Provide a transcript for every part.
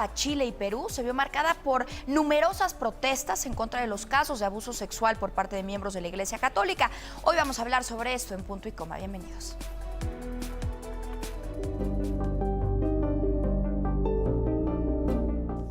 a Chile y Perú se vio marcada por numerosas protestas en contra de los casos de abuso sexual por parte de miembros de la Iglesia Católica. Hoy vamos a hablar sobre esto en Punto y Coma. Bienvenidos.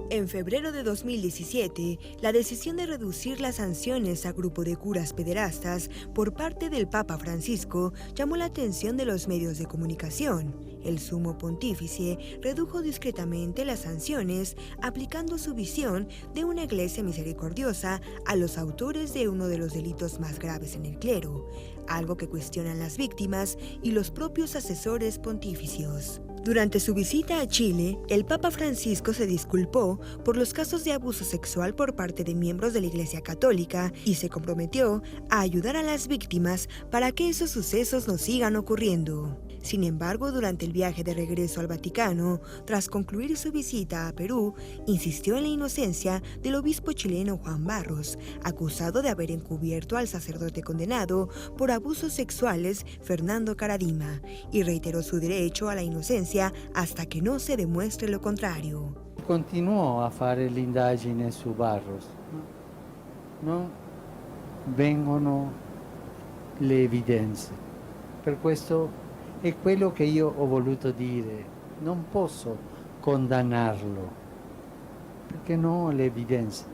En febrero de 2017, la decisión de reducir las sanciones a grupo de curas pederastas por parte del Papa Francisco llamó la atención de los medios de comunicación. El sumo pontífice redujo discretamente las sanciones, aplicando su visión de una iglesia misericordiosa a los autores de uno de los delitos más graves en el clero, algo que cuestionan las víctimas y los propios asesores pontificios. Durante su visita a Chile, el Papa Francisco se disculpó por los casos de abuso sexual por parte de miembros de la Iglesia Católica y se comprometió a ayudar a las víctimas para que esos sucesos no sigan ocurriendo. Sin embargo, durante el viaje de regreso al Vaticano, tras concluir su visita a Perú, insistió en la inocencia del obispo chileno Juan Barros, acusado de haber encubierto al sacerdote condenado por abusos sexuales Fernando Caradima, y reiteró su derecho a la inocencia hasta que no se demuestre lo contrario. Continuò a fare l'indagine su Barros, no? Vengono le evidenze. Per questo è quello che io ho voluto dire. Non posso condannarlo, perché non ho le evidenze,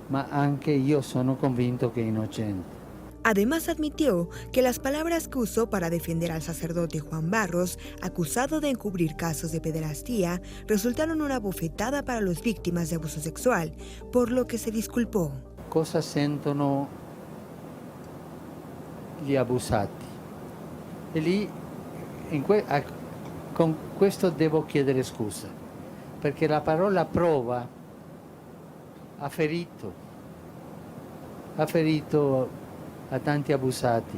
ma anche io sono convinto che è innocente. Además admitió que las palabras que usó para defender al sacerdote Juan Barros, acusado de encubrir casos de pederastía, resultaron una bofetada para las víctimas de abuso sexual, por lo que se disculpó. Cosa sentono gli abusati? E lì, con questo devo chiedere scusa, perché la parola prova ha ferito a tanti abusati.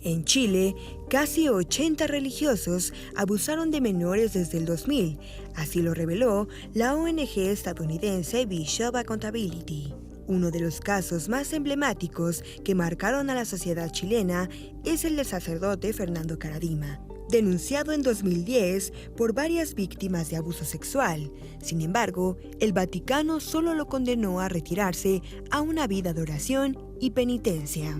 En Chile, casi 80 religiosos abusaron de menores desde el 2000, así lo reveló la ONG estadounidense Bishop Accountability. Uno de los casos más emblemáticos que marcaron a la sociedad chilena es el del sacerdote Fernando Caradima, denunciado en 2010 por varias víctimas de abuso sexual. Sin embargo, el Vaticano solo lo condenó a retirarse a una vida de oración y penitencia.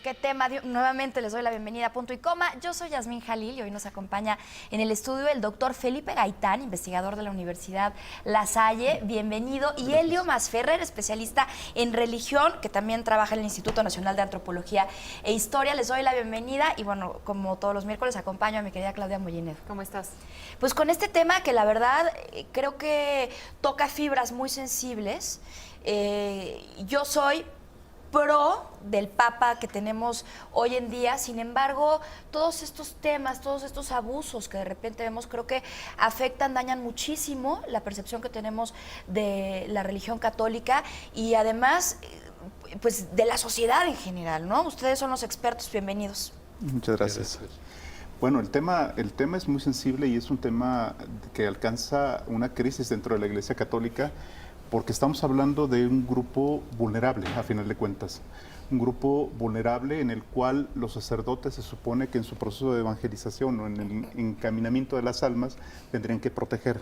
Qué tema. Nuevamente les doy la bienvenida a Punto y Coma. Yo soy Yasmín Jalil y hoy nos acompaña en el estudio el doctor Felipe Gaitán, investigador de la Universidad La Salle. Bienvenido. Y Helio Masferrer, especialista en religión, que también trabaja en el Instituto Nacional de Antropología e Historia. Les doy la bienvenida y bueno, como todos los miércoles, acompaño a mi querida Claudia Mollinedo. ¿Cómo estás? Pues con este tema que la verdad creo que toca fibras muy sensibles. Yo soy pro del Papa que tenemos hoy en día. Sin embargo, todos estos temas, todos estos abusos que de repente vemos, creo que afectan, dañan muchísimo la percepción que tenemos de la religión católica y además, pues, de la sociedad en general, ¿no? Ustedes son los expertos, bienvenidos. Muchas gracias. Bueno, el tema es muy sensible y es un tema que alcanza una crisis dentro de la Iglesia Católica, porque estamos hablando de un grupo vulnerable, a final de cuentas. Un grupo vulnerable en el cual los sacerdotes se supone que en su proceso de evangelización o en el encaminamiento de las almas tendrían que proteger.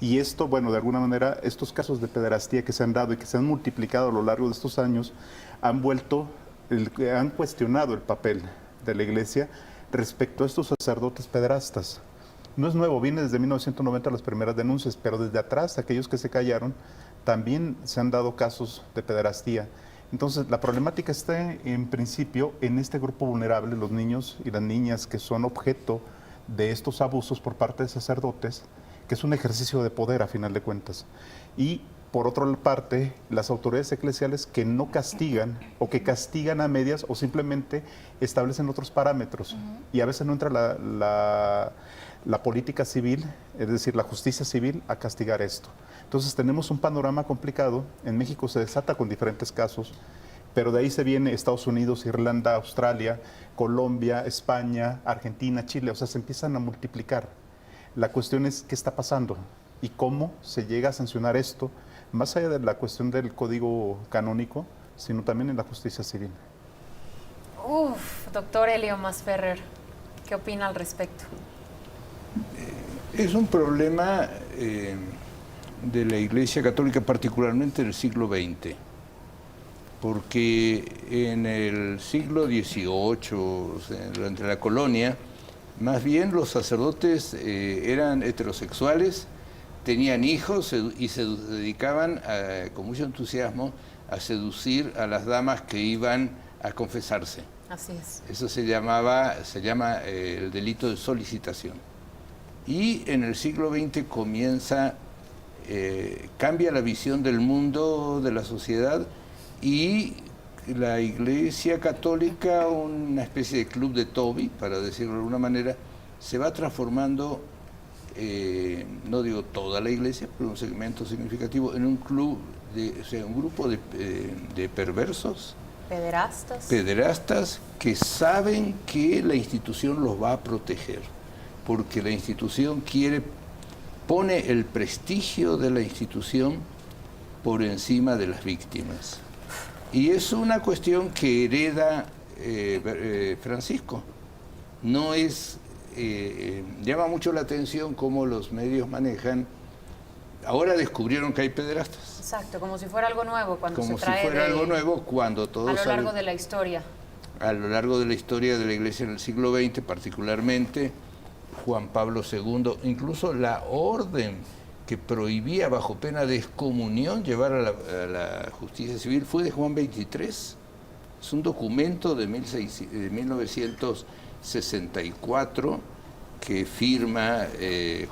Y esto, bueno, de alguna manera, estos casos de pederastía que se han dado y que se han multiplicado a lo largo de estos años, han cuestionado el papel de la Iglesia respecto a estos sacerdotes pederastas. No es nuevo, viene desde 1990 las primeras denuncias, pero desde atrás, aquellos que se callaron, también se han dado casos de pederastía. Entonces, la problemática está en principio en este grupo vulnerable, los niños y las niñas que son objeto de estos abusos por parte de sacerdotes, que es un ejercicio de poder a final de cuentas. Y por otra parte, las autoridades eclesiales que no castigan o que castigan a medias o simplemente establecen otros parámetros. Y a veces no entra la política civil, es decir, la justicia civil, a castigar esto. Entonces tenemos un panorama complicado. En México se desata con diferentes casos, pero de ahí se viene Estados Unidos, Irlanda, Australia, Colombia, España, Argentina, Chile, o sea, se empiezan a multiplicar. La cuestión es qué está pasando y cómo se llega a sancionar esto, más allá de la cuestión del código canónico, sino también en la justicia civil. Doctor Elio Masferrer, ¿qué opina al respecto? Es un problema de la Iglesia Católica, particularmente en el siglo XX, porque en el siglo XVIII, o sea, durante la colonia, más bien los sacerdotes eran heterosexuales, tenían hijos y se dedicaban con mucho entusiasmo a seducir a las damas que iban a confesarse. Así es. Eso se llama el delito de solicitación. Y en el siglo XX cambia la visión del mundo, de la sociedad, y la Iglesia Católica, una especie de club de Toby, para decirlo de alguna manera, se va transformando, no digo toda la Iglesia, pero un segmento significativo, en un club, un grupo de perversos, pederastas que saben que la institución los va a proteger, porque la institución pone el prestigio de la institución por encima de las víctimas. Y es una cuestión que hereda Francisco. No es, llama mucho la atención cómo los medios manejan. Ahora descubrieron que hay pederastas. Exacto, como si fuera algo nuevo cuando Como se trae si fuera algo nuevo cuando todos a lo largo saben, de la historia. a lo largo de la historia de la Iglesia en el siglo XX, particularmente Juan Pablo II, incluso la orden que prohibía bajo pena de excomunión llevar a la justicia civil fue de Juan XXIII. Es un documento de 1964 que firma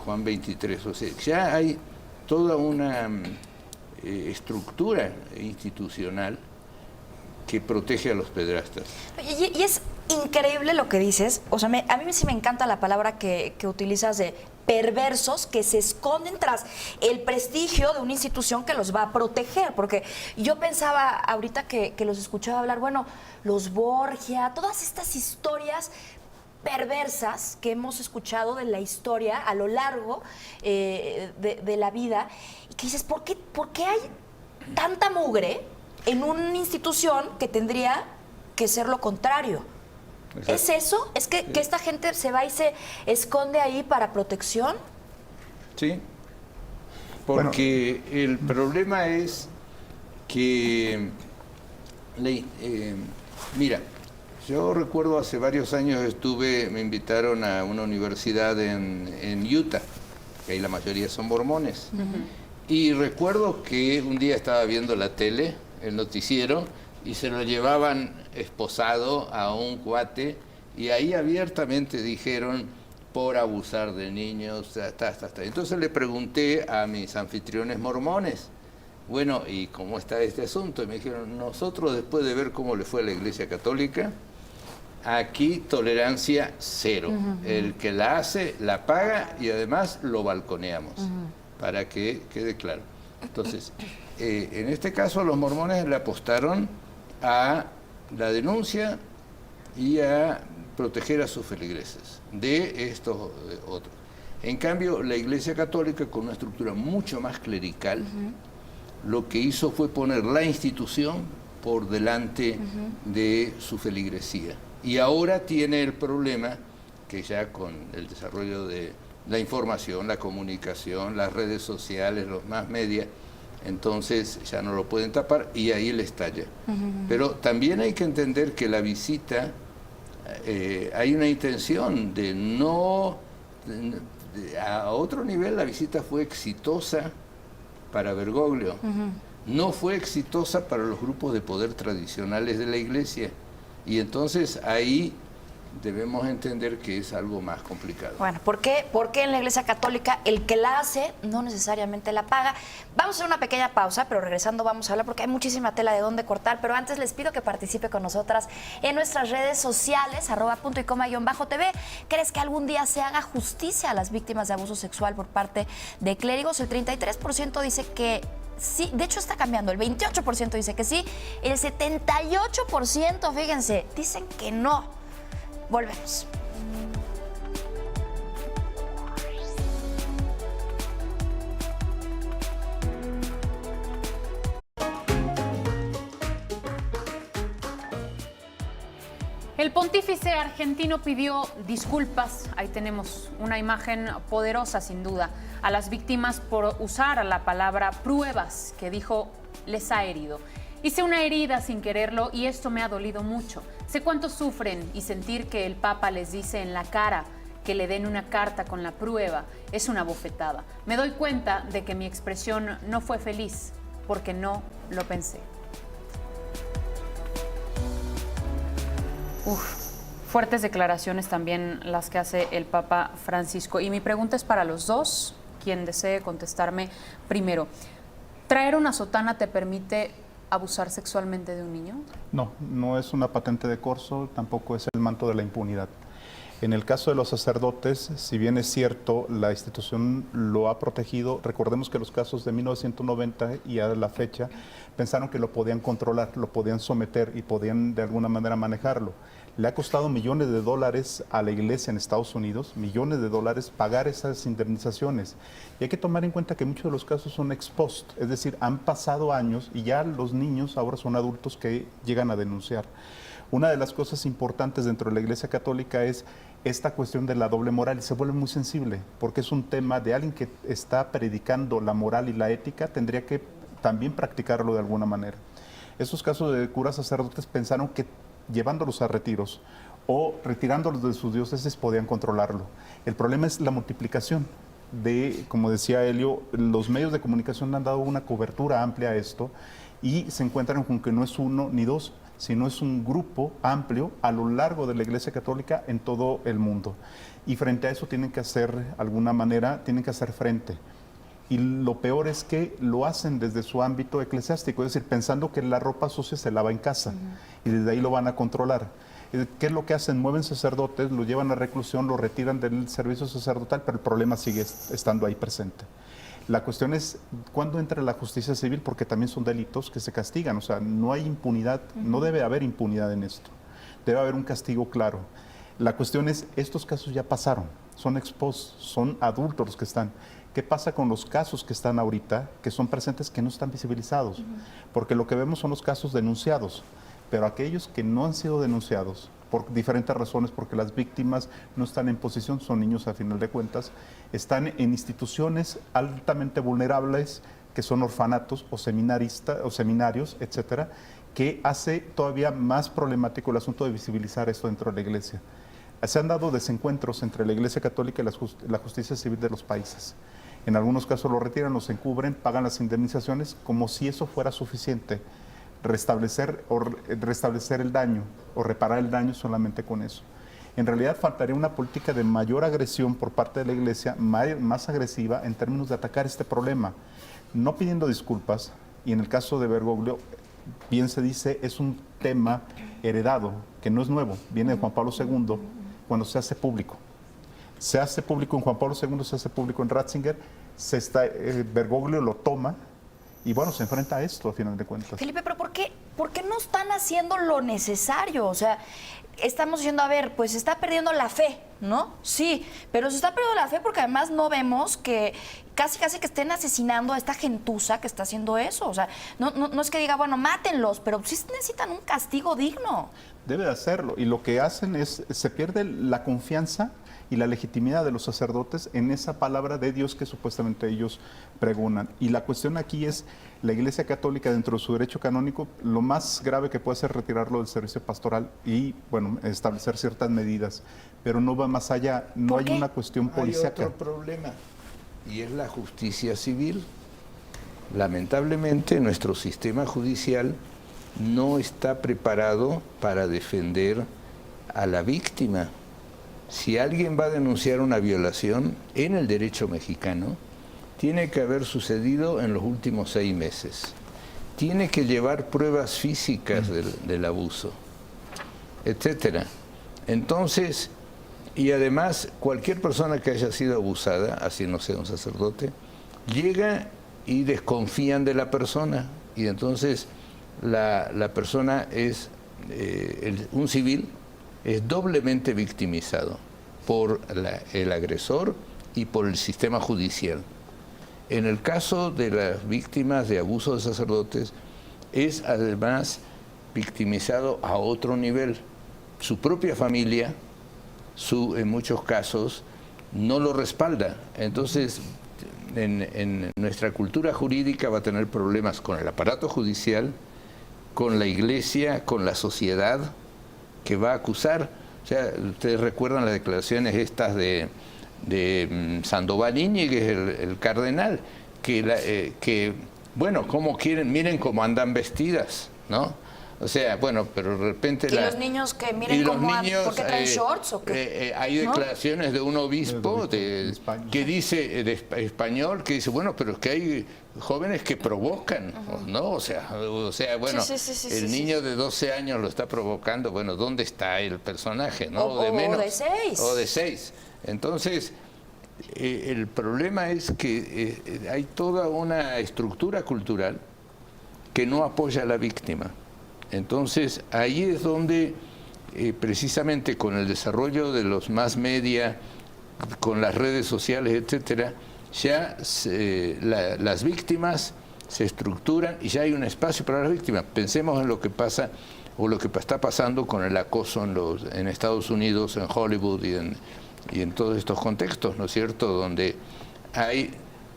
Juan XXIII. O sea, ya hay toda una estructura institucional que protege a los pederastas. Y es increíble lo que dices. O sea, a mí sí me encanta la palabra que utilizas de perversos que se esconden tras el prestigio de una institución que los va a proteger. Porque yo pensaba ahorita que los escuchaba hablar, bueno, los Borgia, todas estas historias perversas que hemos escuchado de la historia a lo largo de la vida, y que dices, ¿por qué hay tanta mugre en una institución que tendría que ser lo contrario? Exacto. ¿Es eso? ¿Es que esta gente se va y se esconde ahí para protección? Sí, porque el problema es que, mira, yo recuerdo hace varios años me invitaron a una universidad en Utah, que ahí la mayoría son mormones. Y recuerdo que un día estaba viendo la tele, el noticiero, y se lo llevaban esposado a un cuate, y ahí abiertamente dijeron por abusar de niños, Entonces le pregunté a mis anfitriones mormones, bueno, ¿y cómo está este asunto? Y me dijeron, nosotros después de ver cómo le fue a la Iglesia Católica, aquí tolerancia cero. El que la hace, la paga y además lo balconeamos, para que quede claro. Entonces, en este caso los mormones le apostaron a la denuncia y a proteger a sus feligreses de estos otros. En cambio, la Iglesia Católica, con una estructura mucho más clerical, lo que hizo fue poner la institución por delante de su feligresía. Y ahora tiene el problema que ya con el desarrollo de la información, la comunicación, las redes sociales, los más media, entonces ya no lo pueden tapar y ahí le estalla. Pero también hay que entender que la visita, hay una intención de no... a otro nivel la visita fue exitosa para Bergoglio, no fue exitosa para los grupos de poder tradicionales de la Iglesia. Y entonces ahí debemos entender que es algo más complicado. Bueno, ¿por qué en la Iglesia Católica el que la hace no necesariamente la paga? Vamos a hacer una pequeña pausa, pero regresando vamos a hablar porque hay muchísima tela de dónde cortar, pero antes les pido que participe con nosotras en nuestras redes sociales, @puntoycoma_tv. ¿Crees que algún día se haga justicia a las víctimas de abuso sexual por parte de clérigos? El 33% dice que sí, de hecho está cambiando, el 28% dice que sí, el 78%, fíjense, dicen que no. Volvemos. El pontífice argentino pidió disculpas, ahí tenemos una imagen poderosa sin duda, a las víctimas por usar la palabra pruebas, que dijo les ha herido. Hice una herida sin quererlo y esto me ha dolido mucho. Sé cuánto sufren y sentir que el Papa les dice en la cara que le den una carta con la prueba es una bofetada. Me doy cuenta de que mi expresión no fue feliz porque no lo pensé. Fuertes declaraciones también las que hace el Papa Francisco. Y mi pregunta es para los dos, quien desee contestarme primero. ¿Traer una sotana te permite abusar sexualmente de un niño? No, no es una patente de corso, tampoco es el manto de la impunidad. En el caso de los sacerdotes, si bien es cierto, la institución lo ha protegido, recordemos que los casos de 1990 y a la fecha pensaron que lo podían controlar, lo podían someter y podían de alguna manera manejarlo. Le ha costado millones de dólares a la iglesia en Estados Unidos, millones de dólares, pagar esas indemnizaciones. Y hay que tomar en cuenta que muchos de los casos son ex post, es decir, han pasado años y ya los niños ahora son adultos que llegan a denunciar. Una de las cosas importantes dentro de la Iglesia Católica es esta cuestión de la doble moral y se vuelve muy sensible porque es un tema de alguien que está predicando la moral y la ética, tendría que también practicarlo de alguna manera. Esos casos de curas sacerdotes pensaron que llevándolos a retiros o retirándolos de sus diócesis podían controlarlo. El problema es la multiplicación de, como decía Helio, los medios de comunicación han dado una cobertura amplia a esto y se encuentran con que no es uno ni dos, sino es un grupo amplio a lo largo de la Iglesia Católica en todo el mundo. Y frente a eso tienen que hacer, alguna manera, tienen que hacer frente. Y lo peor es que lo hacen desde su ámbito eclesiástico, es decir, pensando que la ropa sucia se lava en casa y desde ahí lo van a controlar. ¿Qué es lo que hacen? Mueven sacerdotes, lo llevan a reclusión, lo retiran del servicio sacerdotal, pero el problema sigue estando ahí presente. La cuestión es cuándo entra la justicia civil, porque también son delitos que se castigan, o sea, no hay impunidad, no debe haber impunidad en esto, debe haber un castigo claro. La cuestión es, estos casos ya pasaron, son ex post, son adultos los que están. ¿Qué pasa con los casos que están ahorita, que son presentes, que no están visibilizados? Porque lo que vemos son los casos denunciados, pero aquellos que no han sido denunciados, por diferentes razones, porque las víctimas no están en posición, son niños a final de cuentas, están en instituciones altamente vulnerables, que son orfanatos o seminarios, etcétera, que hace todavía más problemático el asunto de visibilizar esto dentro de la Iglesia. Se han dado desencuentros entre la Iglesia Católica y la justicia civil de los países. En algunos casos lo retiran, los encubren, pagan las indemnizaciones como si eso fuera suficiente. Restablecer el daño o reparar el daño solamente con eso. En realidad faltaría una política de mayor agresión por parte de la Iglesia, más agresiva en términos de atacar este problema, no pidiendo disculpas, y en el caso de Bergoglio, bien se dice, es un tema heredado, que no es nuevo, viene de Juan Pablo II, cuando se hace público. Se hace público en Juan Pablo II, se hace público en Ratzinger, Bergoglio lo toma, y bueno, se enfrenta a esto a final de cuentas. Felipe, pero ¿por qué no están haciendo lo necesario? O sea, estamos diciendo, a ver, pues se está perdiendo la fe, ¿no? Sí, pero se está perdiendo la fe porque además no vemos que casi que estén asesinando a esta gentuza que está haciendo eso. O sea, no es que diga, bueno, mátenlos, pero sí necesitan un castigo digno. Debe de hacerlo, y lo que hacen es, se pierde la confianza y la legitimidad de los sacerdotes en esa palabra de Dios que supuestamente ellos pregonan. Y la cuestión aquí es, la Iglesia Católica dentro de su derecho canónico, lo más grave que puede ser retirarlo del servicio pastoral y, bueno, establecer ciertas medidas, pero no va más allá, no hay una cuestión policíaca. Hay otro problema, y es la justicia civil. Lamentablemente, nuestro sistema judicial no está preparado para defender a la víctima. Si alguien va a denunciar una violación en el derecho mexicano, tiene que haber sucedido en los últimos 6 meses. Tiene que llevar pruebas físicas del abuso, etcétera. Entonces, y además, cualquier persona que haya sido abusada, así no sea un sacerdote, llega y desconfían de la persona. Y entonces la persona es, un civil, es doblemente victimizado por el agresor y por el sistema judicial. En el caso de las víctimas de abuso de sacerdotes, es además victimizado a otro nivel, su propia familia, en muchos casos, no lo respalda. Entonces, en nuestra cultura jurídica va a tener problemas con el aparato judicial, con la iglesia, con la sociedad que va a acusar. O sea, ustedes recuerdan las declaraciones estas de Sandoval Íñiguez, el cardenal, que bueno, cómo quieren, miren cómo andan vestidas, ¿no? O sea, bueno, pero de repente... Y los niños que miren cómo ¿por qué traen shorts o qué? Hay declaraciones de un obispo de España. que dice, español, que dice, bueno, pero es que hay jóvenes que provocan, ¿no? O sea, bueno, el niño de 12 años lo está provocando, bueno, ¿dónde está el personaje, no? O de menos. O de 6. O de 6. Entonces, el problema es que hay toda una estructura cultural que no apoya a la víctima. Entonces, ahí es donde precisamente con el desarrollo de los mass media, con las redes sociales, etcétera, ya las víctimas se estructuran y ya hay un espacio para las víctimas. Pensemos en lo que pasa o lo que está pasando con el acoso en Estados Unidos, en Hollywood y en todos estos contextos, ¿no es cierto?, donde hay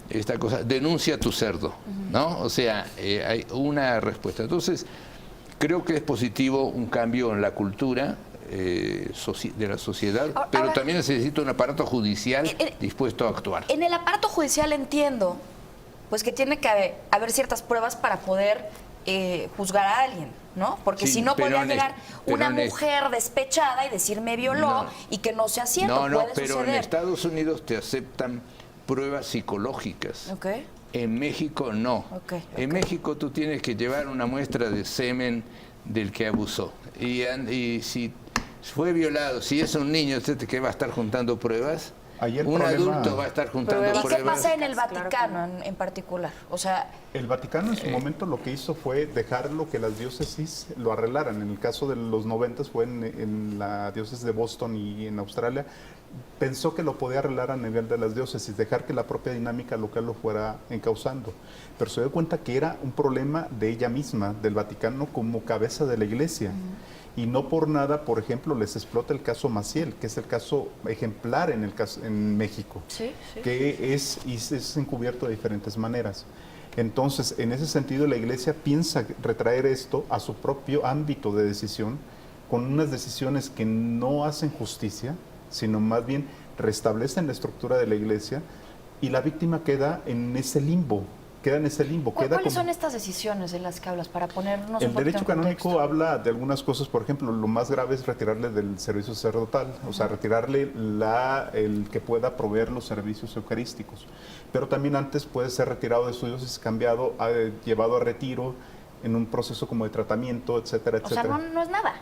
esta cosa, denuncia tu cerdo, ¿no? O sea, hay una respuesta. Entonces, creo que es positivo un cambio en la cultura de la sociedad, pero ahora, también se necesita un aparato judicial dispuesto a actuar. En el aparato judicial entiendo pues que tiene que haber ciertas pruebas para poder juzgar a alguien, ¿no? Porque Sí, si no pero podría llegar una pero mujer despechada y decir me violó y que no sea cierto, No, puede pero suceder. en Estados Unidos te aceptan pruebas psicológicas. Ok. En México no. En México tú tienes que llevar una muestra de semen del que abusó. Y si fue violado, si es un niño, ¿qué va a estar juntando pruebas? Un adulto va a estar juntando ¿Y pruebas. qué pasa en el Vaticano en particular? O sea, el Vaticano en su momento lo que hizo fue dejarlo que las diócesis lo arreglaran. En el caso de los 90 fue en la diócesis de Boston y en Australia. Pensó que lo podía arreglar a nivel de las diócesis, dejar que la propia dinámica local lo fuera encauzando. Pero se dio cuenta que era un problema de ella misma, del Vaticano como cabeza de la Iglesia. Y no por nada, por ejemplo, les explota el caso Maciel, que es el caso ejemplar en México, que es encubierto de diferentes maneras. Entonces, en ese sentido, la Iglesia piensa retraer esto a su propio ámbito de decisión, con unas decisiones que no hacen justicia, sino más bien restablecen la estructura de la Iglesia y la víctima queda en ese limbo. ¿Cuáles son estas decisiones de las que hablas para ponernos un El poquito derecho en canónico contexto? habla de algunas cosas, por ejemplo, lo más grave es retirarle del servicio sacerdotal, o sea, retirarle el que pueda proveer los servicios eucarísticos. Pero también antes puede ser retirado de su diócesis, cambiado, llevado a retiro en un proceso como de tratamiento, etcétera, etcétera. O sea, no es nada.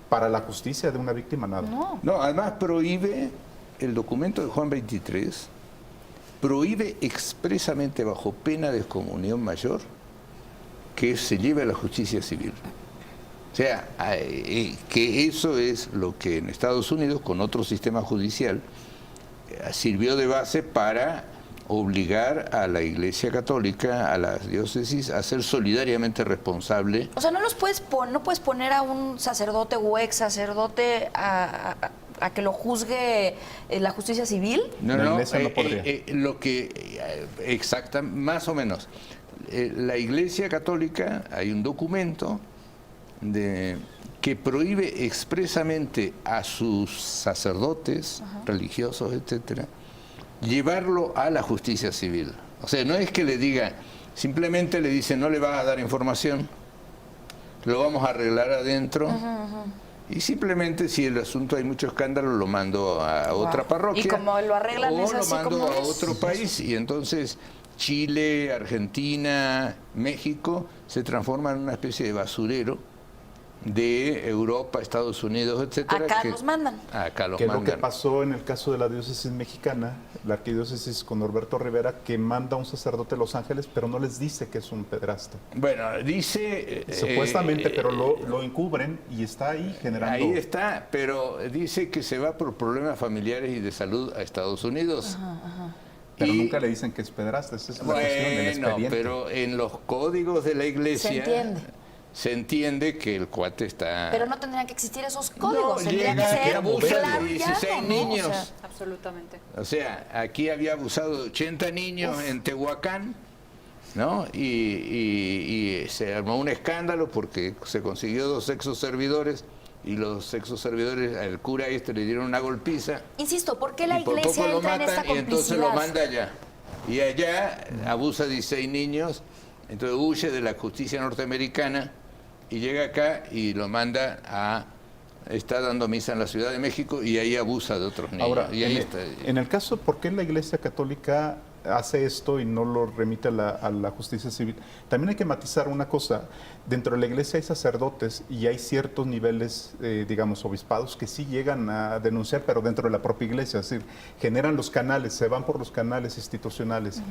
Para la justicia de una víctima, nada. No, además prohíbe el documento de Juan 23, prohíbe expresamente bajo pena de excomunión mayor que se lleve a la justicia civil. O sea, que eso es lo que en Estados Unidos, con otro sistema judicial, sirvió de base para obligar a la Iglesia Católica, a las diócesis, a ser solidariamente responsable. O sea, no puedes poner a un sacerdote o ex sacerdote a que lo juzgue la justicia civil. La Iglesia no podría. Exacta, más o menos. La Iglesia Católica, hay un documento que prohíbe expresamente a sus sacerdotes religiosos, etcétera, llevarlo a la justicia civil. O sea, no es que le diga, simplemente le dice, no le vas a dar información, lo vamos a arreglar adentro. Y simplemente, si el asunto hay mucho escándalo, lo mando a otra parroquia. Y como lo arreglan o es lo así mando como a es. otro país. Y entonces Chile, Argentina, México se transforman en una especie de basurero de Europa, Estados Unidos, etcétera. Acá los mandan. Acá los Que mandan. lo que pasó en el caso de la diócesis mexicana, la arquidiócesis con Norberto Rivera, que manda a un sacerdote a Los Ángeles, pero no les dice que es un pederasta. Bueno, dice... Supuestamente, pero lo encubren y está ahí generando... Ahí está, pero dice que se va por problemas familiares y de salud a Estados Unidos. Pero nunca le dicen que es pederasta, esa es la cuestión del expediente. Pero en los códigos de la Iglesia... Se entiende. se entiende que el cuate está... Pero no tendrían que existir esos códigos, No, tendría que llega, que ser abusa de claro y 16 llano, ¿no? niños. O sea, Absolutamente. O sea, aquí había abusado de 80 niños en Tehuacán, ¿no? Y se armó un escándalo porque se consiguió 2 sexos servidores y los sexos servidores al cura le dieron una golpiza. insisto, ¿por qué la y por iglesia poco lo entra en esta matan y entonces lo complicidad? manda allá. Y allá abusa de 16 niños, entonces huye de la justicia norteamericana y llega acá y lo manda a... Está dando misa en la Ciudad de México y ahí abusa de otros niños. Ahora, y ahí en, está. en el caso, ¿por qué la Iglesia Católica hace esto y no lo remite a la justicia civil? También hay que matizar una cosa. Dentro de la Iglesia hay sacerdotes y hay ciertos niveles, digamos, obispados que sí llegan a denunciar, pero dentro de la propia Iglesia. Es decir, generan los canales, se van por los canales institucionales.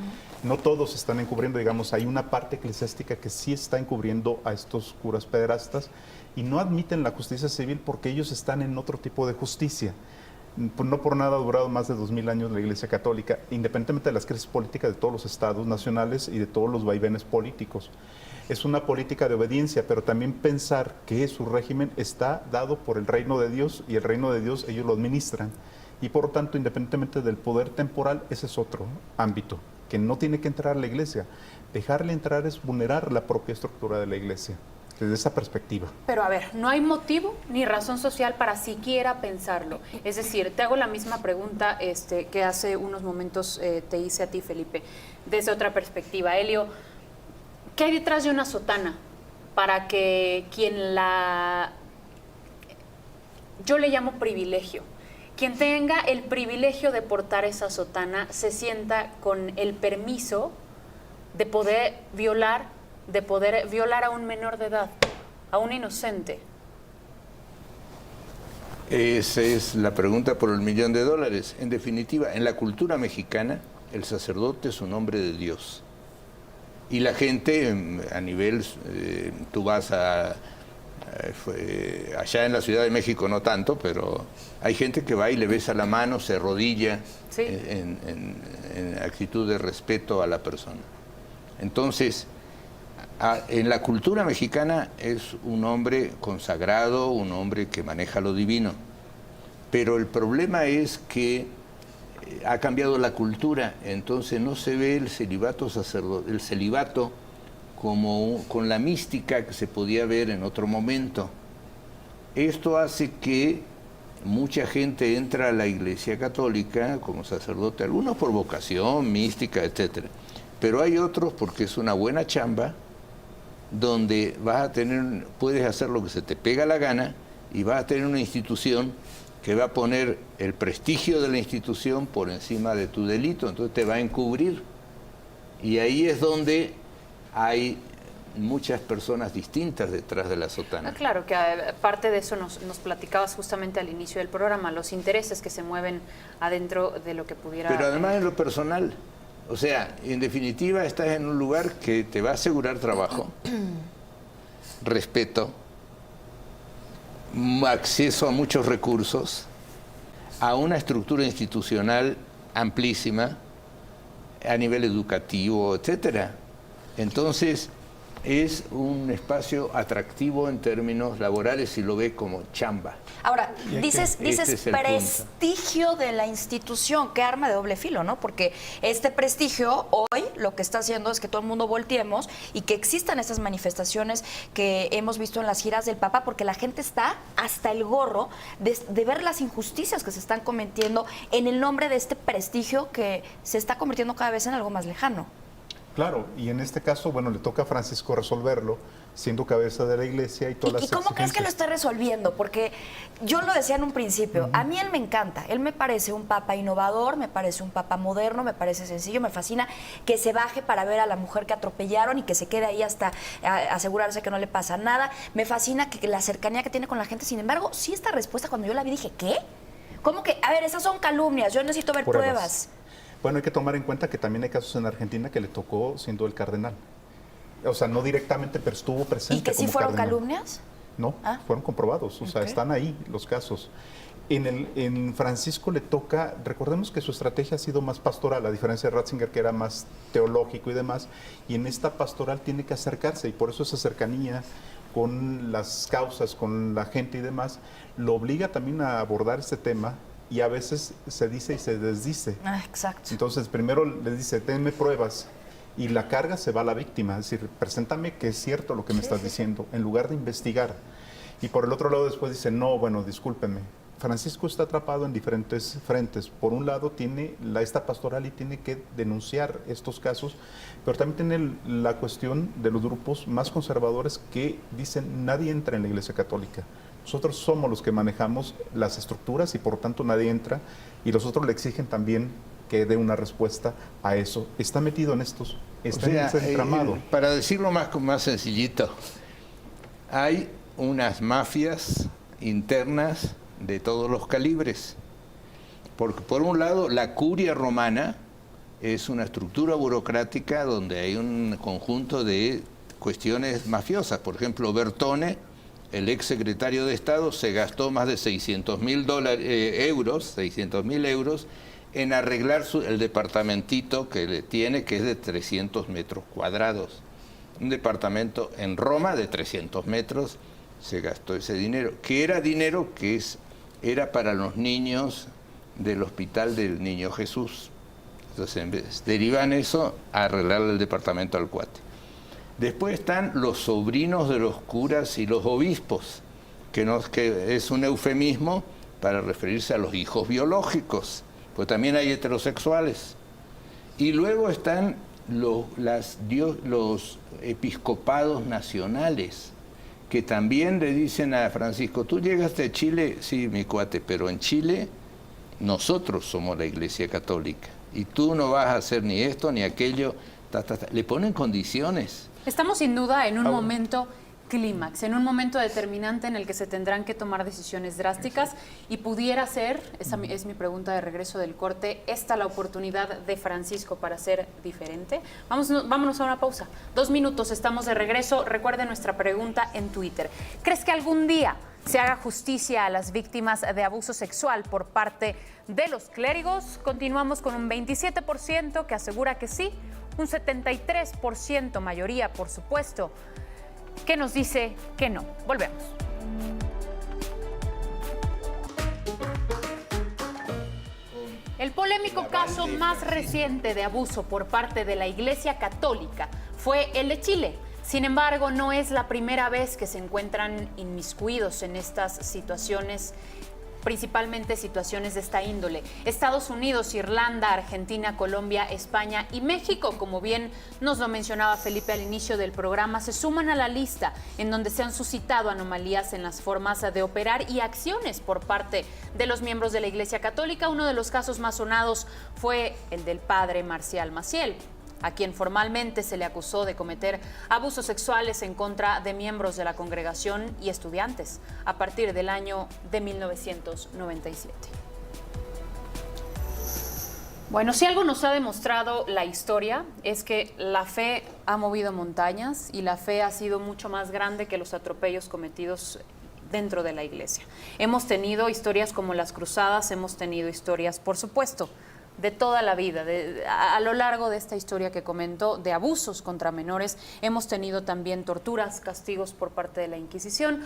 No todos están encubriendo, digamos, hay una parte eclesiástica que sí está encubriendo a estos curas pederastas y no admiten la justicia civil porque ellos están en otro tipo de justicia. No por nada ha durado más de 2000 años la Iglesia Católica, independientemente de las crisis políticas de todos los estados nacionales y de todos los vaivenes políticos. Es una política de obediencia, pero también pensar que su régimen está dado por el reino de Dios y el reino de Dios ellos lo administran. Y por lo tanto, independientemente del poder temporal, ese es otro ámbito, que no tiene que entrar la Iglesia. Dejarle entrar es vulnerar la propia estructura de la Iglesia, desde esa perspectiva. Pero a ver, no hay motivo ni razón social para siquiera pensarlo. Es decir, te hago la misma pregunta que hace unos momentos te hice a ti, Felipe, desde otra perspectiva. Helio, ¿qué hay detrás de una sotana para que quien la... yo le llamo privilegio, quien tenga el privilegio de portar esa sotana se sienta con el permiso de poder violar a un menor de edad, a un inocente? Esa es la pregunta por el $1.000.000. En definitiva, en la cultura mexicana, el sacerdote es un hombre de Dios. Y la gente, a nivel, tú vas allá en la Ciudad de México no tanto, pero hay gente que va y le besa la mano, se arrodilla, Sí. en actitud de respeto a la persona. Entonces, en la cultura mexicana es un hombre consagrado, un hombre que maneja lo divino. Pero el problema es que ha cambiado la cultura, entonces no se ve el celibato como con la mística que se podía ver en otro momento. Esto hace que mucha gente entra a la Iglesia Católica como sacerdote, algunos por vocación, mística, etcétera. Pero hay otros porque es una buena chamba, donde puedes hacer lo que se te pega la gana y vas a tener una institución que va a poner el prestigio de la institución por encima de tu delito, entonces te va a encubrir. Y ahí es donde hay muchas personas distintas detrás de la sotana. Claro, que parte de eso nos platicabas justamente al inicio del programa, los intereses que se mueven adentro de lo que pudiera... Pero además en lo personal, o sea, en definitiva estás en un lugar que te va a asegurar trabajo, respeto, acceso a muchos recursos, a una estructura institucional amplísima, a nivel educativo, etcétera. Entonces, es un espacio atractivo en términos laborales si lo ve como chamba. Ahora, dices Ese es el prestigio de la institución, qué arma de doble filo, ¿no? Porque este prestigio hoy lo que está haciendo es que todo el mundo volteemos y que existan estas manifestaciones que hemos visto en las giras del Papa, porque la gente está hasta el gorro de ver las injusticias que se están cometiendo en el nombre de este prestigio que se está convirtiendo cada vez en algo más lejano. Claro, y en este caso, bueno, le toca a Francisco resolverlo, siendo cabeza de la Iglesia y todas las ¿Y cómo crees que lo está resolviendo? Porque yo lo decía en un principio, a mí él me encanta, él me parece un papa innovador, me parece un papa moderno, me parece sencillo, me fascina que se baje para ver a la mujer que atropellaron y que se quede ahí hasta asegurarse que no le pasa nada, me fascina que la cercanía que tiene con la gente. Sin embargo, sí, esta respuesta cuando yo la vi dije, ¿qué? ¿Cómo que? A ver, esas son calumnias, yo necesito ver pruebas. Bueno, hay que tomar en cuenta que también hay casos en Argentina que le tocó siendo el cardenal. O sea, no directamente, pero estuvo presente. ¿Y que sí como fueron cardenal. calumnias? No, fueron comprobados, o sea, están ahí los casos. En Francisco le toca, recordemos que su estrategia ha sido más pastoral, a diferencia de Ratzinger, que era más teológico y demás, y en esta pastoral tiene que acercarse, y por eso esa cercanía con las causas, con la gente y demás, lo obliga también a abordar este tema y a veces se dice y se desdice. Exacto. Entonces, primero le dice, denme pruebas, y la carga se va a la víctima, es decir, preséntame que es cierto lo que me estás diciendo, en lugar de investigar. Y por el otro lado después dice, no, bueno, discúlpeme. Francisco está atrapado en diferentes frentes. Por un lado tiene esta pastoral y tiene que denunciar estos casos, pero también tiene la cuestión de los grupos más conservadores que dicen nadie entra en la Iglesia Católica. Nosotros somos los que manejamos las estructuras y por lo tanto nadie entra, y los otros le exigen también que dé una respuesta a eso. Está metido en estos, está en ese entramado. Para decirlo más sencillito, hay unas mafias internas de todos los calibres. Porque por un lado, la curia romana es una estructura burocrática donde hay un conjunto de cuestiones mafiosas. Por ejemplo, Bertone, el ex secretario de Estado, se gastó más de 600.000 euros en arreglar el departamentito que le tiene, que es de 300 metros cuadrados. Un departamento en Roma de 300 metros, se gastó ese dinero, que era dinero que era para los niños del Hospital del Niño Jesús. Entonces, derivan eso a arreglarle el departamento al cuate. Después están los sobrinos de los curas y los obispos, que es un eufemismo para referirse a los hijos biológicos, pues también hay heterosexuales. Y luego están los episcopados nacionales, que también le dicen a Francisco, tú llegaste a Chile, sí, mi cuate, pero en Chile nosotros somos la Iglesia Católica y tú no vas a hacer ni esto ni aquello, le ponen condiciones. Estamos sin duda en un momento clímax, en un momento determinante en el que se tendrán que tomar decisiones drásticas y pudiera ser, esa es mi pregunta de regreso del corte, esta la oportunidad de Francisco para ser diferente. Vámonos a una pausa. 2 minutos, estamos de regreso. Recuerden nuestra pregunta en Twitter. ¿Crees que algún día se haga justicia a las víctimas de abuso sexual por parte de los clérigos? Continuamos con un 27% que asegura que sí, un 73% mayoría, por supuesto, que nos dice que no. Volvemos. El polémico caso más reciente de abuso por parte de la Iglesia Católica fue el de Chile. Sin embargo, no es la primera vez que se encuentran inmiscuidos en estas situaciones, principalmente situaciones de esta índole. Estados Unidos, Irlanda, Argentina, Colombia, España y México, como bien nos lo mencionaba Felipe al inicio del programa, se suman a la lista en donde se han suscitado anomalías en las formas de operar y acciones por parte de los miembros de la Iglesia Católica. Uno de los casos más sonados fue el del padre Marcial Maciel, a quien formalmente se le acusó de cometer abusos sexuales en contra de miembros de la congregación y estudiantes a partir del año de 1997. Bueno, si algo nos ha demostrado la historia es que la fe ha movido montañas y la fe ha sido mucho más grande que los atropellos cometidos dentro de la iglesia. Hemos tenido historias como las cruzadas, hemos tenido historias, por supuesto, de toda la vida, a lo largo de esta historia que comentó, de abusos contra menores, hemos tenido también torturas, castigos por parte de la Inquisición.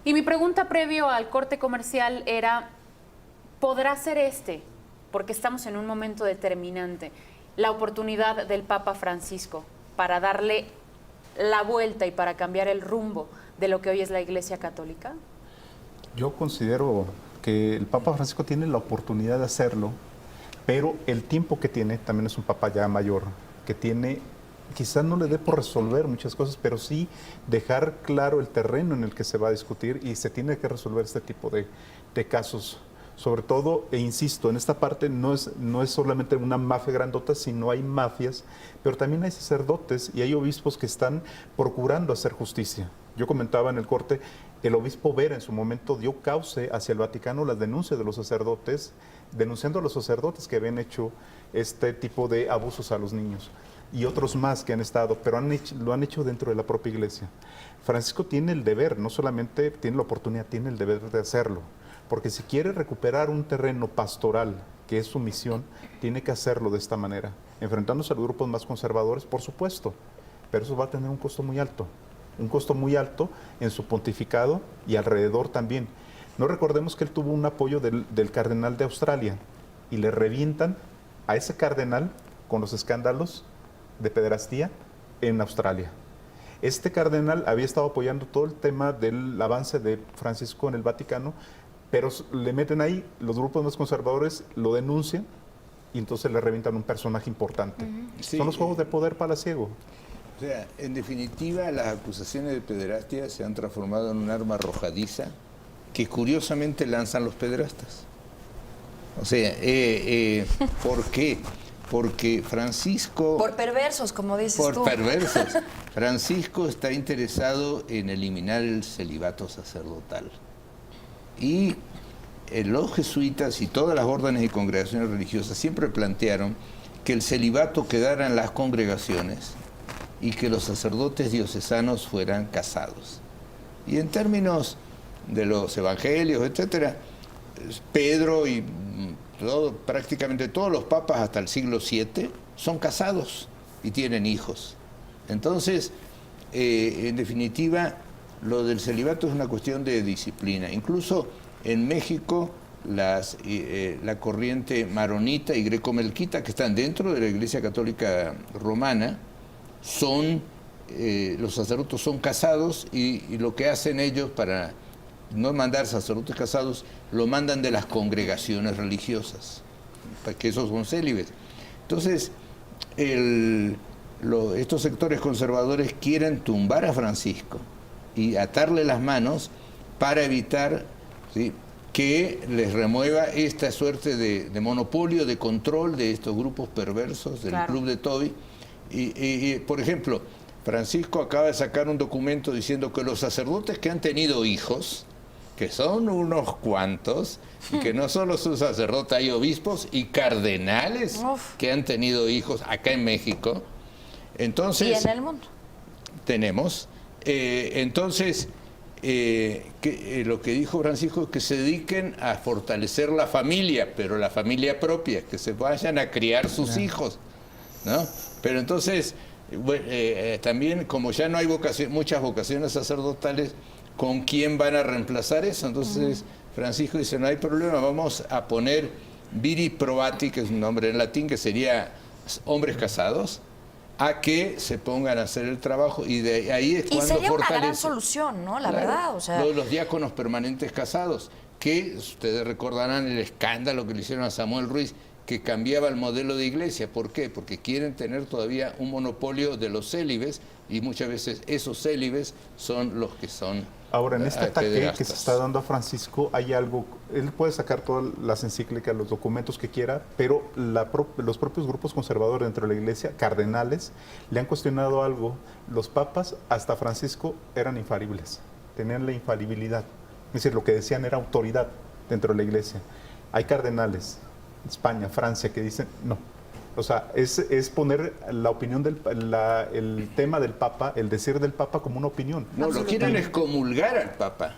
Y mi pregunta previo al corte comercial era, ¿podrá ser porque estamos en un momento determinante, la oportunidad del Papa Francisco para darle la vuelta y para cambiar el rumbo de lo que hoy es la Iglesia Católica? Yo considero que el Papa Francisco tiene la oportunidad de hacerlo, pero el tiempo que tiene, también es un papa ya mayor, que tiene, quizás no le dé por resolver muchas cosas, pero sí dejar claro el terreno en el que se va a discutir y se tiene que resolver este tipo de casos. Sobre todo, e insisto, en esta parte no es solamente una mafia grandota, sino hay mafias, pero también hay sacerdotes y hay obispos que están procurando hacer justicia. Yo comentaba en el corte, el obispo Vera en su momento dio cauce hacia el Vaticano las denuncias de los sacerdotes, denunciando a los sacerdotes que habían hecho este tipo de abusos a los niños. Y otros más que han estado, pero lo han hecho dentro de la propia iglesia. Francisco tiene el deber, no solamente tiene la oportunidad, tiene el deber de hacerlo. Porque si quiere recuperar un terreno pastoral, que es su misión, tiene que hacerlo de esta manera. Enfrentándose a los grupos más conservadores, por supuesto, pero eso va a tener un costo muy alto. un costo muy alto en su pontificado y alrededor también. No recordemos que él tuvo un apoyo del cardenal de Australia y le revientan a ese cardenal con los escándalos de pederastía en Australia. Este cardenal había estado apoyando todo el tema del avance de Francisco en el Vaticano, pero le meten ahí, los grupos más conservadores lo denuncian y entonces le revientan un personaje importante. Sí. Son los juegos de poder palaciego. O sea, en definitiva, las acusaciones de pederastia se han transformado en un arma arrojadiza que curiosamente lanzan los pederastas. O sea, ¿por qué? Porque Francisco... Por perversos, como dices Por tú. perversos. Francisco está interesado en eliminar el celibato sacerdotal. Y los jesuitas y todas las órdenes y congregaciones religiosas siempre plantearon que el celibato quedara en las congregaciones y que los sacerdotes diocesanos fueran casados. Y en términos de los evangelios, etcétera, Pedro y prácticamente todos los papas hasta el siglo VII son casados y tienen hijos. Entonces, en definitiva, lo del celibato es una cuestión de disciplina. Incluso en México, la corriente maronita y grecomelquita, que están dentro de la Iglesia Católica Romana, los sacerdotes son casados y lo que hacen ellos para no mandar sacerdotes casados, lo mandan de las congregaciones religiosas, que esos son célibes. Entonces, estos sectores conservadores quieren tumbar a Francisco y atarle las manos para evitar, ¿sí?, que les remueva esta suerte de monopolio, de control de estos grupos perversos del Club de Toby. Y, por ejemplo, Francisco acaba de sacar un documento diciendo que los sacerdotes que han tenido hijos, que son unos cuantos, y que no solo son sacerdotes, hay obispos y cardenales que han tenido hijos acá en México. Entonces, Y en el mundo. Tenemos. Entonces, lo que dijo Francisco es que se dediquen a fortalecer la familia, pero la familia propia, que se vayan a criar sus hijos, ¿no? Pero entonces, también, como ya no hay muchas vocaciones sacerdotales, ¿con quién van a reemplazar eso? Entonces, Francisco dice, no hay problema, vamos a poner viri probati, que es un nombre en latín, que sería hombres casados, a que se pongan a hacer el trabajo, y de ahí es Y cuando sería una gran fortalece. solución, ¿no? La Claro, verdad, o sea... los diáconos permanentes casados, que ustedes recordarán el escándalo que le hicieron a Samuel Ruiz, que cambiaba el modelo de iglesia. ¿Por qué? Porque quieren tener todavía un monopolio de los célibes, y muchas veces esos célibes son los que son... Ahora, en este ataque pederastas. que se está dando a Francisco, hay algo, él puede sacar todas las encíclicas, los documentos que quiera, pero los propios grupos conservadores dentro de la iglesia, cardenales, le han cuestionado algo. Los papas, hasta Francisco, eran infalibles, tenían la infalibilidad. Es decir, lo que decían era autoridad dentro de la iglesia. Hay cardenales, España, Francia, que dicen no. O sea, es poner la opinión el tema del Papa, el decir del Papa como una opinión. No, lo quieren excomulgar al Papa.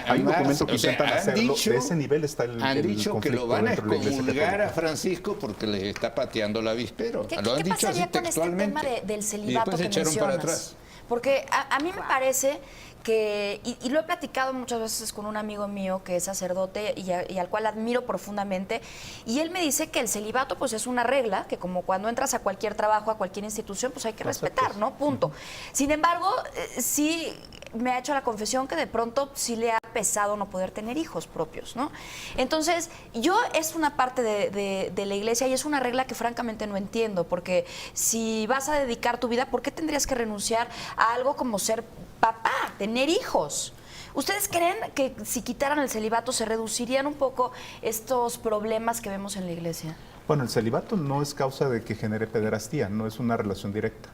Hay un documento que intentan hacerlo, dicho, de ese nivel está han dicho que lo van a dentro de la Iglesia excomulgar a Católica. Francisco porque les está pateando el avispero. ¿Qué Lo han dicho pasaría así con este tema textualmente. del Y celibato después se que echaron mencionas? para atrás. Porque a mí me parece que, y lo he platicado muchas veces con un amigo mío que es sacerdote y al cual admiro profundamente, y él me dice que el celibato pues es una regla, que como cuando entras a cualquier trabajo, a cualquier institución, pues hay que respetar, ¿no? Punto. Sin embargo, sí me ha hecho la confesión que de pronto sí le ha pesado no poder tener hijos propios, ¿no? Entonces, es una parte de la iglesia y es una regla que francamente no entiendo, porque si vas a dedicar tu vida, ¿por qué tendrías que renunciar a algo como ser papá, tener hijos? ¿Ustedes creen que si quitaran el celibato se reducirían un poco estos problemas que vemos en la iglesia? Bueno, el celibato no es causa de que genere pederastía, no es una relación directa.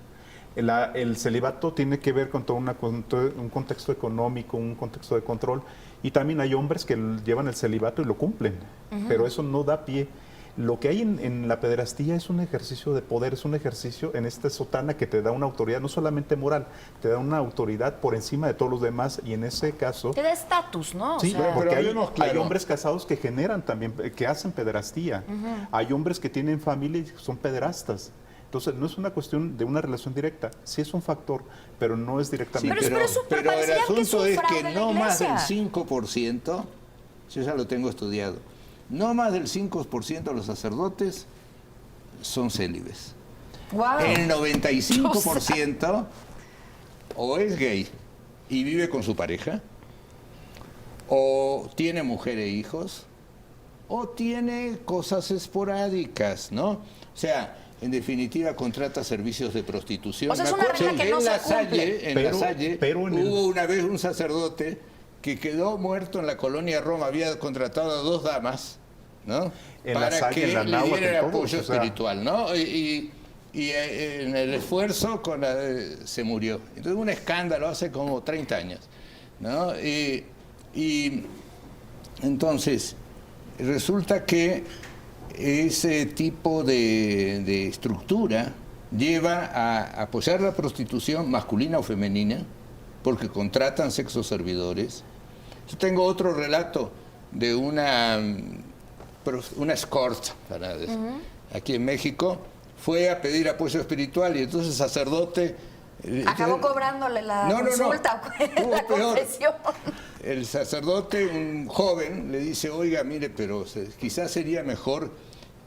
El celibato tiene que ver con todo un contexto económico, un contexto de control, y también hay hombres que llevan el celibato y lo cumplen, pero eso no da pie. Lo que hay en la pederastía es un ejercicio de poder, es un ejercicio en esta sotana que te da una autoridad, no solamente moral, te da una autoridad por encima de todos los demás, y en ese caso... Te da estatus, ¿no? Sí, O sea, porque pero hay hablemos claro. hombres casados que generan también, que hacen pederastía. Hay hombres que tienen familia y son pederastas. Entonces, no es una cuestión de una relación directa, sí es un factor, pero no es directamente. Pero es súper pero el pareciera que es asunto un es fraude que de la no más del iglesia. 5%, yo ya lo tengo estudiado, no más del 5% de los sacerdotes son célibes. Wow. El 95% o es gay y vive con su pareja, o tiene mujer e hijos, o tiene cosas esporádicas, ¿no? O sea, en definitiva contrata servicios de prostitución. O sea, es Me una acuerdo regla que no en se La cumple. Salle, en Pero- La Salle, pero en el- hubo una vez un sacerdote que quedó muerto en la colonia Roma, había contratado a 2 damas, ¿no? En La Para Salle, que en la le Náhuatl, dieran en todos, apoyo o sea. espiritual, ¿no? Y en el esfuerzo se murió. Entonces un escándalo hace como 30 años, ¿no? Y entonces resulta que ese tipo de estructura lleva a apoyar la prostitución masculina o femenina porque contratan sexos servidores. Yo tengo otro relato de una escort aquí en México. Fue a pedir apoyo espiritual y entonces el sacerdote... Acabó cobrándole la consulta, Tuvo la peor. confesión. El sacerdote, un joven, le dice, oiga, mire, pero quizás sería mejor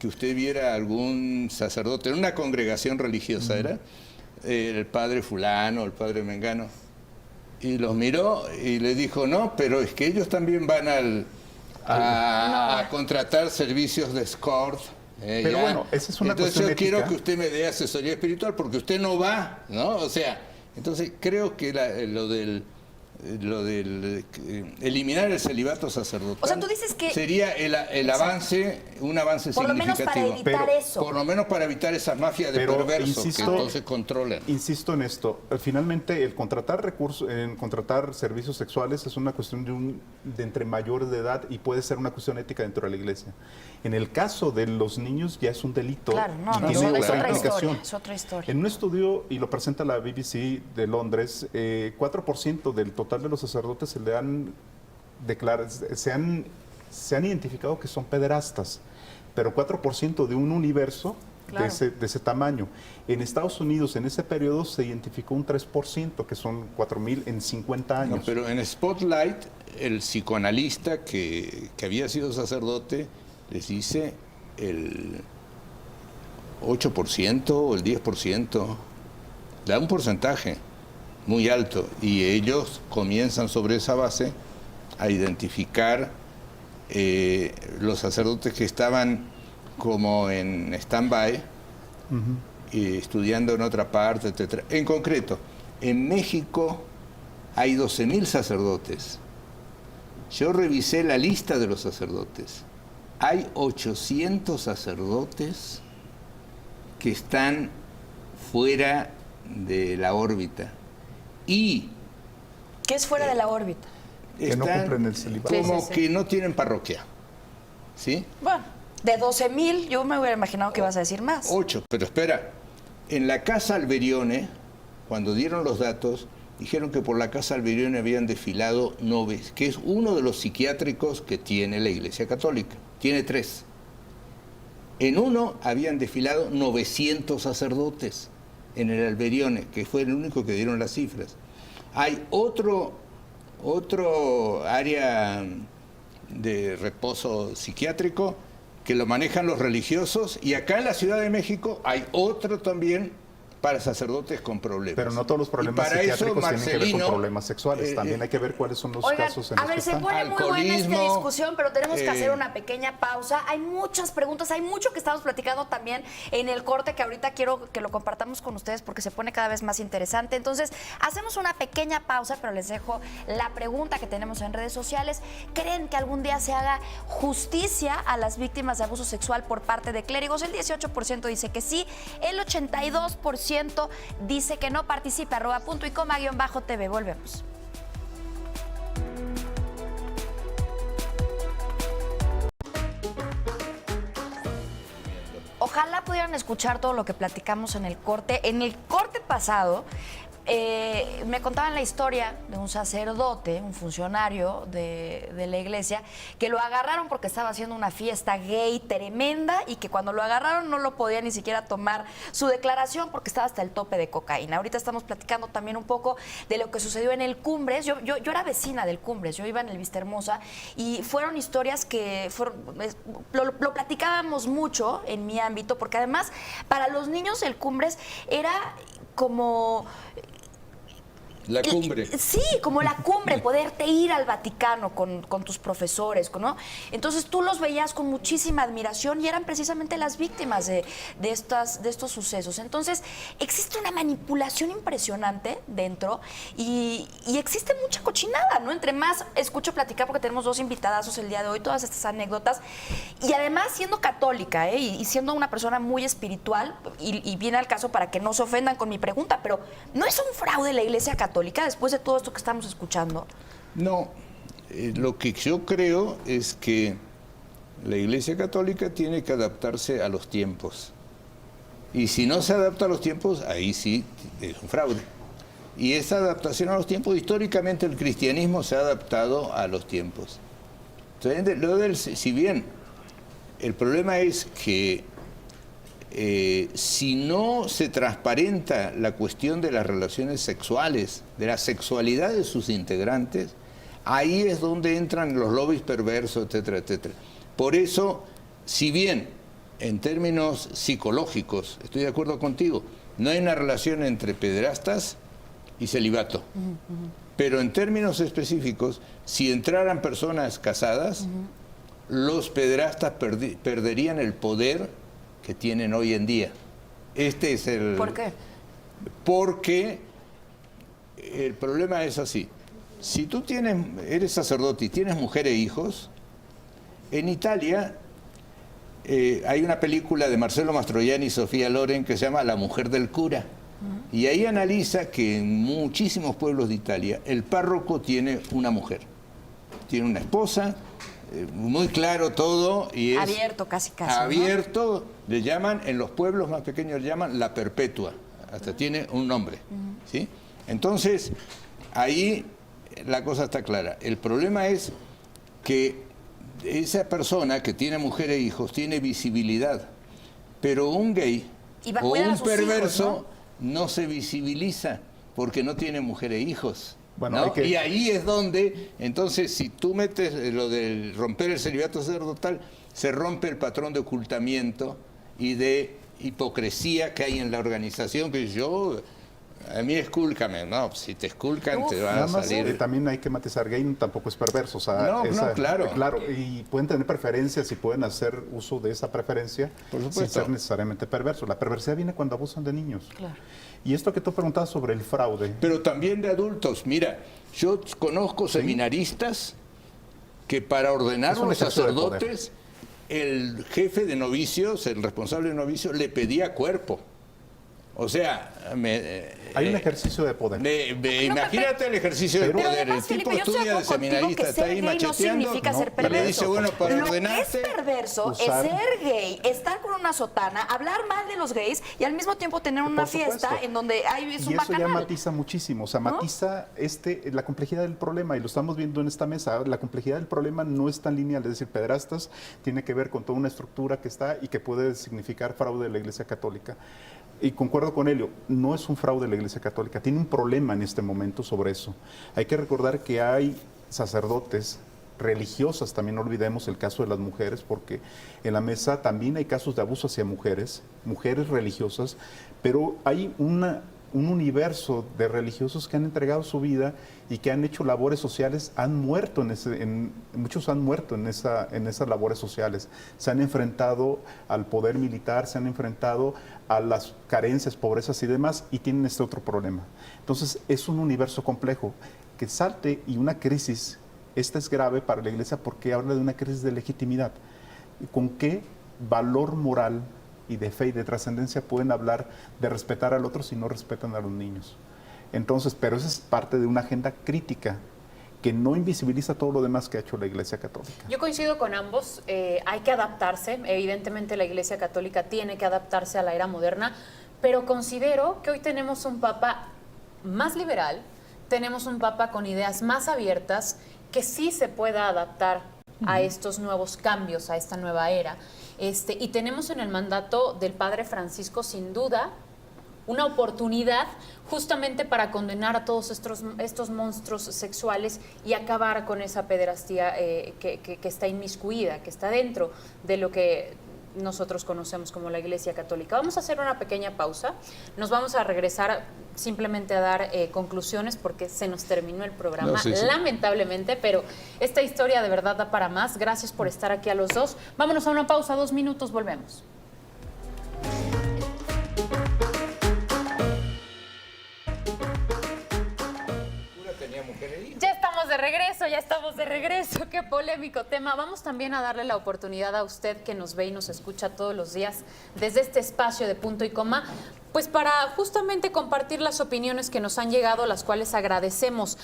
que usted viera algún sacerdote en una congregación religiosa, ¿era? El padre fulano, el padre mengano. Y los miró y le dijo, no, pero es que ellos también van a contratar servicios de escort. Pero bueno, esa es una entonces cuestión yo quiero ética. que usted me dé asesoría espiritual porque usted no va, ¿no? O sea, entonces creo que lo del eliminar el celibato sacerdotal, O sea, tú dices que- sería el avance, un avance Por lo menos significativo. para evitar Pero- eso. Por lo menos para evitar esas mafias de Pero, perversos que insisto- entonces controlan. Insisto en esto, finalmente el contratar recursos, contratar servicios sexuales es una cuestión de entre mayores de edad y puede ser una cuestión ética dentro de la iglesia. En el caso de los niños ya es un delito Claro, no, y no, tiene es otra otra implicación. historia, es otra historia. En un estudio, y lo presenta la BBC de Londres, 4% del total de los sacerdotes se le han declarado, se han identificado que son pederastas, pero 4% de un universo Claro. de ese tamaño. En Estados Unidos, en ese periodo, se identificó un 3%, que son 4,000 en 50 años. No, pero en Spotlight, el psicoanalista que había sido sacerdote les dice el 8% o el 10%, da un porcentaje muy alto y ellos comienzan sobre esa base a identificar los sacerdotes que estaban como en stand-by, estudiando en otra parte, etcétera. En concreto, en México hay 12.000 sacerdotes. Yo revisé la lista de los sacerdotes. Hay 800 sacerdotes que están fuera de la órbita y ¿Qué es fuera de la órbita? Que no están cumplen el celibato. como Sí, sí, sí. que no tienen parroquia. ¿Sí? Bueno, de 12,000, yo me hubiera imaginado que ibas a decir más. 8, pero espera, en la Casa Alberione, cuando dieron los datos, dijeron que por la Casa Alberione habían desfilado 9, que es uno de los psiquiátricos que tiene la Iglesia Católica. Tiene 3. En uno habían desfilado 900 sacerdotes en el Alberione, que fue el único que dieron las cifras. Hay otro área de reposo psiquiátrico que lo manejan los religiosos y acá en la Ciudad de México hay otro también para sacerdotes con problemas. Pero no todos los Y problemas para eso, psiquiátricos tienen que ver con Marcelino, problemas sexuales. También hay que ver cuáles son los Oigan, casos en a los ver, que se están. pone muy buena esta Alcoholismo, discusión, pero tenemos que hacer una pequeña pausa. Hay muchas preguntas, hay mucho que estamos platicando también en el corte que ahorita quiero que lo compartamos con ustedes porque se pone cada vez más interesante. Entonces, hacemos una pequeña pausa, pero les dejo la pregunta que tenemos en redes sociales. ¿Creen que algún día se haga justicia a las víctimas de abuso sexual por parte de clérigos? El 18% dice que sí, el 82% dice que no. Participe, @puntoycoma_tv. Volvemos. Ojalá pudieran escuchar todo lo que platicamos en el corte. En el corte pasado me contaban la historia de un sacerdote, un funcionario de la iglesia, que lo agarraron porque estaba haciendo una fiesta gay tremenda y que cuando lo agarraron no lo podía ni siquiera tomar su declaración porque estaba hasta el tope de cocaína. Ahorita estamos platicando también un poco de lo que sucedió en el Cumbres. Yo era vecina del Cumbres, yo iba en el Vistahermosa y fueron historias que lo platicábamos mucho en mi ámbito, porque además para los niños el Cumbres era como... La cumbre. Sí, como la cumbre, poderte ir al Vaticano con tus profesores, ¿no? Entonces tú los veías con muchísima admiración y eran precisamente las víctimas de estos sucesos. Entonces existe una manipulación impresionante dentro y existe mucha cochinada, ¿no? Entre más escucho platicar, porque tenemos dos invitadazos el día de hoy, todas estas anécdotas, y además siendo católica, y siendo una persona muy espiritual, y viene al caso para que no se ofendan con mi pregunta, pero ¿no es un fraude la Iglesia Católica después de todo esto que estamos escuchando? No, lo que yo creo es que la Iglesia Católica tiene que adaptarse a los tiempos. Y si no se adapta a los tiempos, ahí sí es un fraude. Y esa adaptación a los tiempos, históricamente el cristianismo se ha adaptado a los tiempos. Entonces, si bien el problema es que si no se transparenta la cuestión de las relaciones sexuales, de la sexualidad de sus integrantes, ahí es donde entran los lobbies perversos, etcétera, etcétera. Por eso, si bien en términos psicológicos, estoy de acuerdo contigo, no hay una relación entre pederastas y celibato, pero en términos específicos, si entraran personas casadas, los pederastas perderían el poder que tienen hoy en día. Este es el... ¿Por qué? Porque el problema es así. Si tú eres sacerdote y tienes mujer e hijos, en Italia hay una película de Marcello Mastroianni y Sofía Loren que se llama La mujer del cura. Y ahí analiza que en muchísimos pueblos de Italia el párroco tiene una mujer. Tiene una esposa, muy claro todo, y es abierto casi, abierto, ¿no? Le llaman, en los pueblos más pequeños le llaman la perpetua, hasta tiene un nombre, ¿sí? Entonces, ahí la cosa está clara. El problema es que esa persona que tiene mujer e hijos tiene visibilidad, pero un gay o un perverso hijos, ¿no se visibiliza porque no tiene mujer e hijos. Bueno, ¿no? Y ahí es donde, entonces, si tú metes lo de romper el celibato sacerdotal, se rompe el patrón de ocultamiento y de hipocresía que hay en la organización, que a mí escúlcame, no, si te esculcan te van a salir. También hay que matizar, gay tampoco es perverso, o sea, claro. Claro, y pueden tener preferencias y pueden hacer uso de esa preferencia sin ser necesariamente perverso. La perversidad viene cuando abusan de niños. Claro. Y esto que tú preguntabas sobre el fraude. Pero también de adultos. Mira, yo conozco seminaristas que para ordenar a los sacerdotes, el jefe de novicios, el responsable de novicios, le pedía cuerpo. O sea, hay un ejercicio de poder. Imagínate el ejercicio de poder. Además, el tipo Felipe, estudia de seminarista, está ahí macheteando. No significa ser perverso. Y le dice, bueno, para ordenarte... Lo que es perverso es ser gay, estar con una sotana, hablar mal de los gays y al mismo tiempo tener una fiesta en donde es un bacanal. Y eso ya matiza muchísimo. O sea, matiza la complejidad del problema, y lo estamos viendo en esta mesa. La complejidad del problema no es tan lineal. Es decir, pederastas tiene que ver con toda una estructura que está y que puede significar fraude de la Iglesia Católica. Y concuerdo con Helio, no es un fraude de la Iglesia Católica, tiene un problema en este momento sobre eso. Hay que recordar que hay sacerdotes, religiosas, también no olvidemos el caso de las mujeres, porque en la mesa también hay casos de abuso hacia mujeres religiosas, pero hay un universo de religiosos que han entregado su vida y que han hecho labores sociales, muchos han muerto en esas labores sociales, se han enfrentado al poder militar, se han enfrentado a las carencias, pobrezas y demás, y tienen este otro problema. Entonces es un universo complejo que salte, y una crisis, esta es grave para la Iglesia porque habla de una crisis de legitimidad. ¿Con qué valor moral y de fe y de trascendencia pueden hablar de respetar al otro si no respetan a los niños? Entonces, pero esa es parte de una agenda crítica que no invisibiliza todo lo demás que ha hecho la Iglesia Católica. Yo coincido con ambos, hay que adaptarse, evidentemente la Iglesia Católica tiene que adaptarse a la era moderna, pero considero que hoy tenemos un Papa más liberal, tenemos un papa con ideas más abiertas, que sí se pueda adaptar a estos nuevos cambios, a esta nueva era. Y tenemos en el mandato del Padre Francisco, sin duda, una oportunidad justamente para condenar a todos estos monstruos sexuales y acabar con esa pederastía que está inmiscuida, que está dentro de lo que nosotros conocemos como la Iglesia Católica. Vamos a hacer una pequeña pausa, nos vamos a regresar simplemente a dar conclusiones porque se nos terminó el programa, lamentablemente, pero esta historia de verdad da para más. Gracias por estar aquí a los dos. Vámonos a una pausa, 2 minutos, volvemos. Ya estamos de regreso, qué polémico tema. Vamos también a darle la oportunidad a usted que nos ve y nos escucha todos los días desde este espacio de Punto y Coma, pues para justamente compartir las opiniones que nos han llegado, las cuales agradecemos.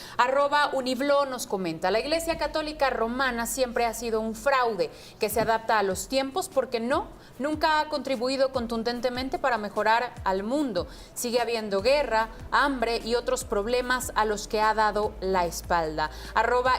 @Uniblo nos comenta: la Iglesia Católica Romana siempre ha sido un fraude que se adapta a los tiempos porque nunca ha contribuido contundentemente para mejorar al mundo. Sigue habiendo guerra, hambre y otros problemas a los que ha dado la espalda.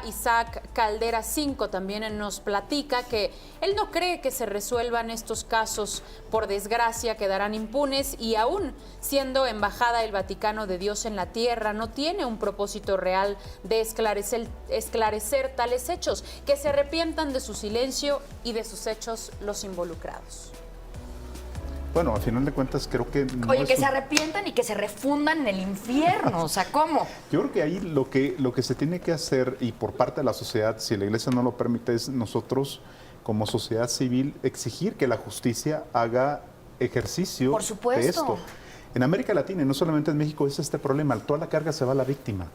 @Isaac Caldera 5 también nos platica que él no cree que se resuelvan estos casos, por desgracia quedarán impunes, y aún siendo embajada del Vaticano de Dios en la tierra, no tiene un propósito real de esclarecer tales hechos, que se arrepientan de su silencio y de sus hechos los involucrados. Bueno, al final de cuentas creo que... Oye, que se arrepientan y que se refundan en el infierno, o sea, ¿cómo? Yo creo que ahí lo que se tiene que hacer, y por parte de la sociedad, si la Iglesia no lo permite, es nosotros como sociedad civil exigir que la justicia haga ejercicio Por supuesto. de esto. En América Latina, y no solamente en México, es este problema, toda la carga se va a la víctima.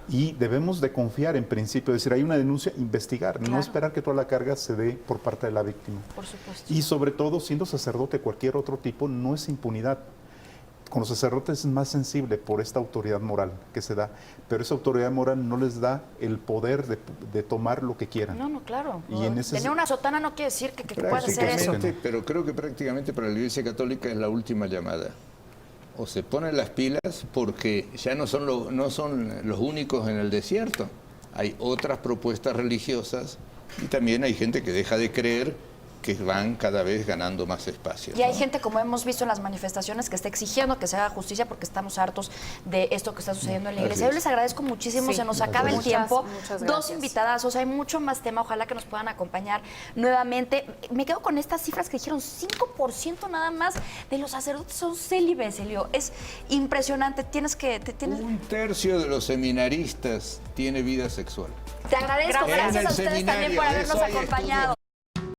Y debemos de confiar en principio, es decir, hay una denuncia, investigar, no esperar que toda la carga se dé por parte de la víctima. Por supuesto. Y sobre todo, siendo sacerdote cualquier otro tipo, no es impunidad. Con los sacerdotes es más sensible por esta autoridad moral que se da, pero esa autoridad moral no les da el poder de tomar lo que quieran. No, claro. Y en ese Tener una sotana no quiere decir que puedas hacer eso. Pero creo que prácticamente para la Iglesia Católica es la última llamada. O se ponen las pilas porque ya no son los únicos en el desierto. Hay otras propuestas religiosas y también hay gente que deja de creer, que van cada vez ganando más espacio. Y hay gente, como hemos visto en las manifestaciones, que está exigiendo que se haga justicia porque estamos hartos de esto que está sucediendo en la iglesia. Yo les agradezco muchísimo, Sí, se nos acaba el tiempo. Muchas Dos gracias. invitadazos, hay mucho más tema, ojalá que nos puedan acompañar nuevamente. Me quedo con estas cifras que dijeron, 5% nada más de los sacerdotes son célibes, Elio. Es impresionante, tienes... Un tercio de los seminaristas tiene vida sexual. Te agradezco, Gracias. gracias En a el ustedes también seminario, por de habernos eso hay acompañado.